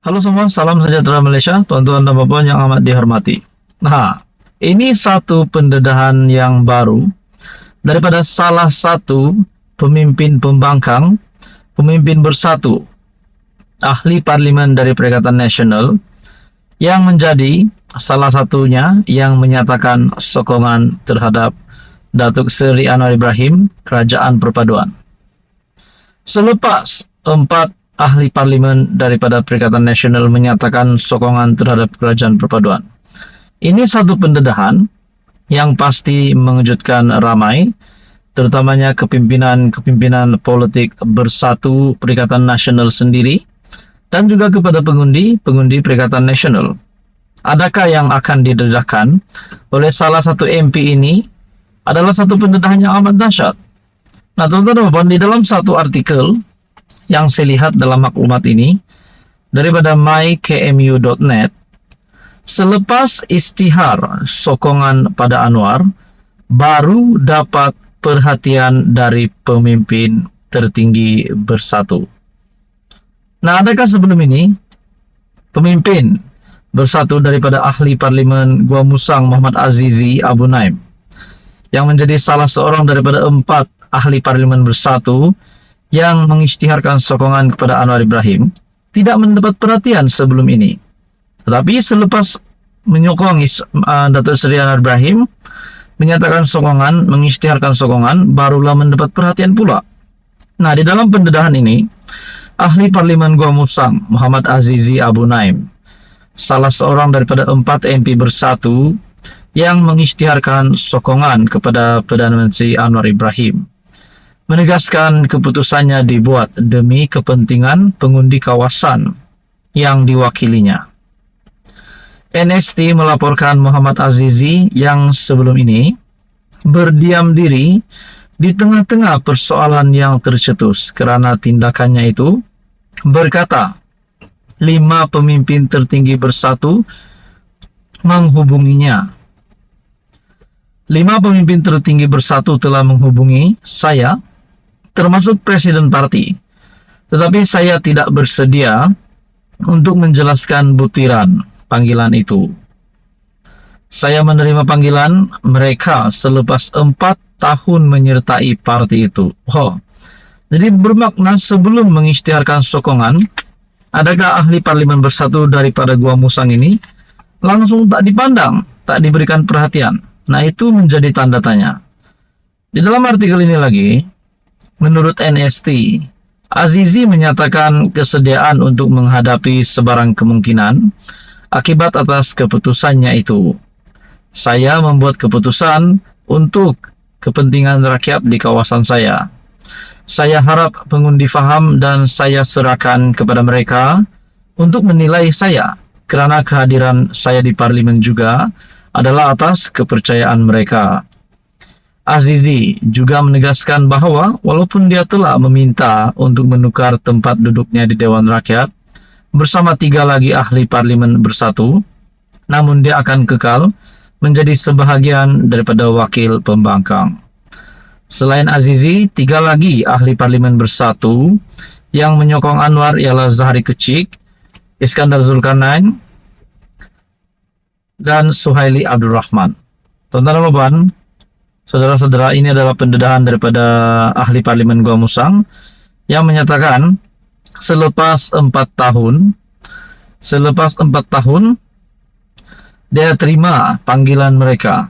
Halo semua, salam sejahtera Malaysia, tuan-tuan dan puan yang amat dihormati. Nah, ini satu pendedahan yang baru daripada salah satu pemimpin pembangkang, pemimpin bersatu, ahli parlimen dari Perikatan Nasional, yang menjadi salah satunya yang menyatakan sokongan terhadap Datuk Seri Anwar Ibrahim, Kerajaan Perpaduan. Selepas 4 ahli parlimen daripada Perikatan Nasional menyatakan sokongan terhadap Kerajaan Perpaduan. Ini satu pendedahan yang pasti mengejutkan ramai, terutamanya kepimpinan politik bersatu Perikatan Nasional sendiri dan juga kepada pengundi Perikatan Nasional. Adakah yang akan didedahkan oleh salah satu MP ini adalah satu pendedahan yang amat dahsyat. Nah, teman-teman, di dalam satu artikel yang saya lihat dalam maklumat ini daripada mykmu.net, selepas istihar sokongan pada Anwar, baru dapat perhatian dari pemimpin tertinggi bersatu. Nah, adakah sebelum ini pemimpin bersatu daripada ahli parlimen Gua Musang Muhammad Azizi Abu Naim, yang menjadi salah seorang daripada 4 ahli parlimen bersatu yang mengisytiharkan sokongan kepada Anwar Ibrahim, tidak mendapat perhatian sebelum ini. Tetapi selepas menyokong Datuk Seri Anwar Ibrahim, menyatakan sokongan, mengisytiharkan sokongan, barulah mendapat perhatian pula. Nah, di dalam pendedahan ini, ahli parlimen Gua Musang Muhammad Azizi Abu Naim, salah seorang daripada 4 MP bersatu yang mengisytiharkan sokongan kepada Perdana Menteri Anwar Ibrahim, menegaskan keputusannya dibuat demi kepentingan pengundi kawasan yang diwakilinya. NST melaporkan Muhammad Azizi yang sebelum ini berdiam diri di tengah-tengah persoalan yang tercetus kerana tindakannya itu, berkata 5 pemimpin tertinggi bersatu menghubunginya. 5 pemimpin tertinggi bersatu telah menghubungi saya, termasuk Presiden Parti, tetapi saya tidak bersedia untuk menjelaskan butiran panggilan itu. Saya menerima panggilan mereka selepas 4 tahun menyertai parti itu. Jadi bermakna sebelum mengisytiharkan sokongan, adakah ahli parlimen bersatu daripada Gua Musang ini langsung tak dipandang, tak diberikan perhatian? Nah, itu menjadi tanda tanya. Di dalam artikel ini lagi, menurut NST, Azizi menyatakan kesediaan untuk menghadapi sebarang kemungkinan akibat atas keputusannya itu. Saya membuat keputusan untuk kepentingan rakyat di kawasan saya. Saya harap pengundi faham dan saya serahkan kepada mereka untuk menilai saya, kerana kehadiran saya di parlimen juga adalah atas kepercayaan mereka. Azizi juga menegaskan bahawa walaupun dia telah meminta untuk menukar tempat duduknya di Dewan Rakyat bersama 3 lagi ahli parlimen bersatu, namun dia akan kekal menjadi sebahagian daripada wakil pembangkang. Selain Azizi, 3 lagi ahli parlimen bersatu yang menyokong Anwar ialah Zahari Kecik, Iskandar Zulkarnain dan Suhaili Abdul Rahman. Tuan-tuan dan puan, saudara-saudara, ini adalah pendedahan daripada ahli parlimen Gua Musang yang menyatakan selepas 4 tahun dia terima panggilan mereka.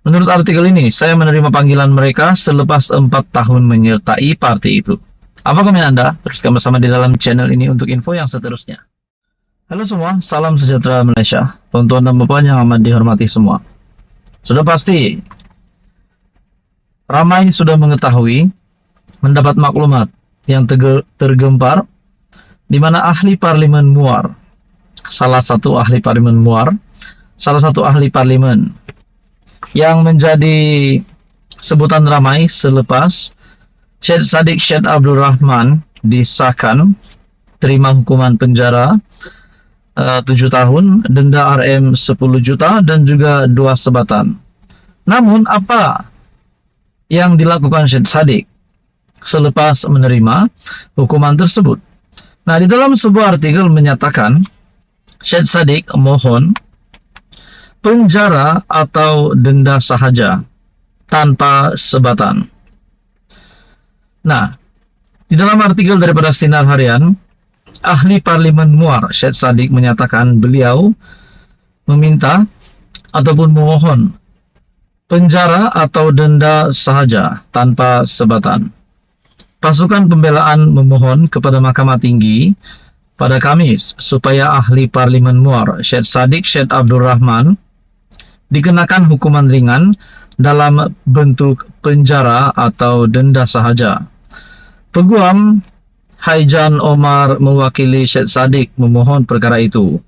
Menurut artikel ini, saya menerima panggilan mereka selepas 4 tahun menyertai parti itu. Apa komen Anda? Teruskan bersama di dalam channel ini untuk info yang seterusnya. Halo semua, salam sejahtera Malaysia, tuan-tuan dan puan yang amat dihormati semua. Sudah pasti ramai sudah mengetahui, mendapat maklumat yang tergempar, di mana ahli parlimen Muar, salah satu ahli parlimen yang menjadi sebutan ramai selepas Syed Saddiq Syed Abdul Rahman disahkan terima hukuman penjara 7 tahun, denda RM 10 juta dan juga 2 sebatan. Namun apa yang dilakukan Syed Saddiq selepas menerima hukuman tersebut? Nah, di dalam sebuah artikel menyatakan Syed Saddiq mohon penjara atau denda sahaja tanpa sebatan. Nah, di dalam artikel daripada Sinar Harian, ahli Parlimen Muar Syed Saddiq menyatakan beliau meminta ataupun memohon penjara atau denda sahaja tanpa sebatan. Pasukan pembelaan memohon kepada Mahkamah Tinggi pada Kamis supaya ahli Parlimen Muar Syed Saddiq Syed Abdul Rahman dikenakan hukuman ringan dalam bentuk penjara atau denda sahaja. Peguam Haijan Omar mewakili Syed Saddiq memohon perkara itu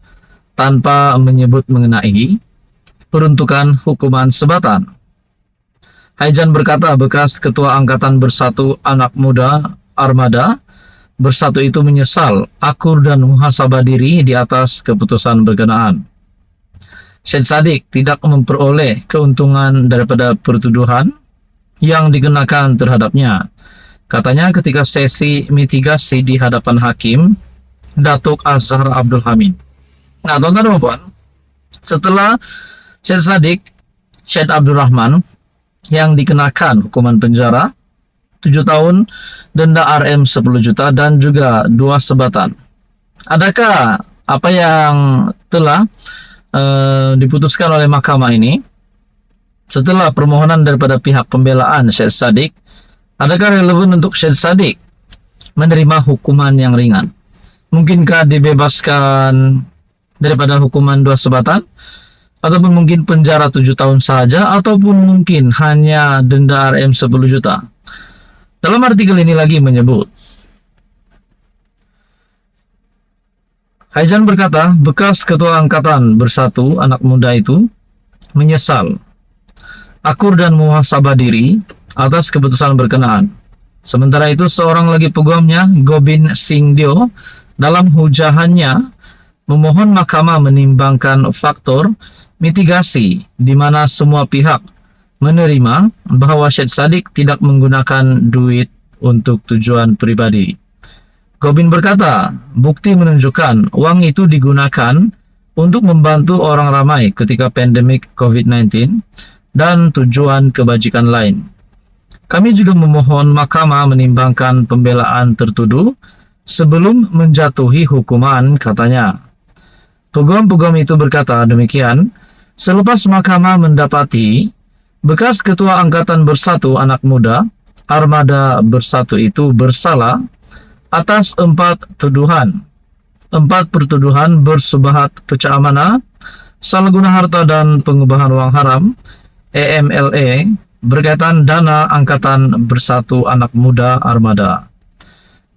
tanpa menyebut mengenai peruntukan hukuman sebatan. Haijan berkata bekas Ketua Angkatan Bersatu Anak Muda Armada Bersatu itu menyesal akur dan muhasabah diri di atas keputusan berkenaan. Syed Saddiq tidak memperoleh keuntungan daripada pertuduhan yang dikenakan terhadapnya. Katanya ketika sesi mitigasi di hadapan hakim Datuk Azhar Abdul Hamid. Nah, tuan-tuan dan puan, setelah Syed Saddiq Syed Abdul Rahman yang dikenakan hukuman penjara 7 tahun, denda RM 10 juta dan juga 2 sebatan. Adakah apa yang telah diputuskan oleh mahkamah ini setelah permohonan daripada pihak pembelaan Syed Saddiq, adakah relevan untuk Syed Saddiq menerima hukuman yang ringan? Mungkinkah dibebaskan daripada hukuman 2 sebatan? Ataupun mungkin penjara 7 tahun saja? Ataupun mungkin hanya denda RM 10 juta? Dalam artikel ini lagi menyebut, Haijan berkata, bekas Ketua Angkatan Bersatu Anak Muda itu menyesal akur dan muhasabah diri atas keputusan berkenaan. Sementara itu, seorang lagi peguamnya, Gobind Singh Deo, dalam hujahannya memohon mahkamah menimbangkan faktor mitigasi di mana semua pihak menerima bahwa Syed Saddiq tidak menggunakan duit untuk tujuan pribadi. Gobind berkata, bukti menunjukkan uang itu digunakan untuk membantu orang ramai ketika pandemik COVID-19 dan tujuan kebajikan lain. Kami juga memohon mahkamah menimbangkan pembelaan tertuduh sebelum menjatuhi hukuman, katanya. Peguam-peguam itu berkata demikian selepas mahkamah mendapati bekas Ketua Angkatan Bersatu Anak Muda Armada Bersatu itu bersalah atas 4 tuduhan. 4 pertuduhan bersubahat pecah amanah, salah guna harta dan pengubahan uang haram, EMLA, berkaitan dana Angkatan Bersatu Anak Muda Armada.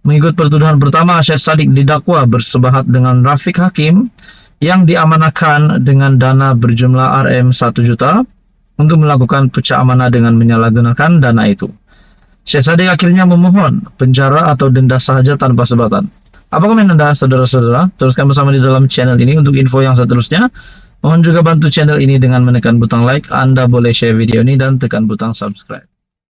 Mengikut pertuduhan pertama, Syed Saddiq didakwa bersebahat dengan Rafiq Hakim yang diamanahkan dengan dana berjumlah RM 1 juta untuk melakukan pecah amanah dengan menyalahgunakan dana itu. Syed Saddiq akhirnya memohon penjara atau denda sahaja tanpa sebatan. Apa komen Anda, saudara-saudara? Teruskan bersama di dalam channel ini untuk info yang seterusnya. Mohon juga bantu channel ini dengan menekan butang like. Anda boleh share video ini dan tekan butang subscribe.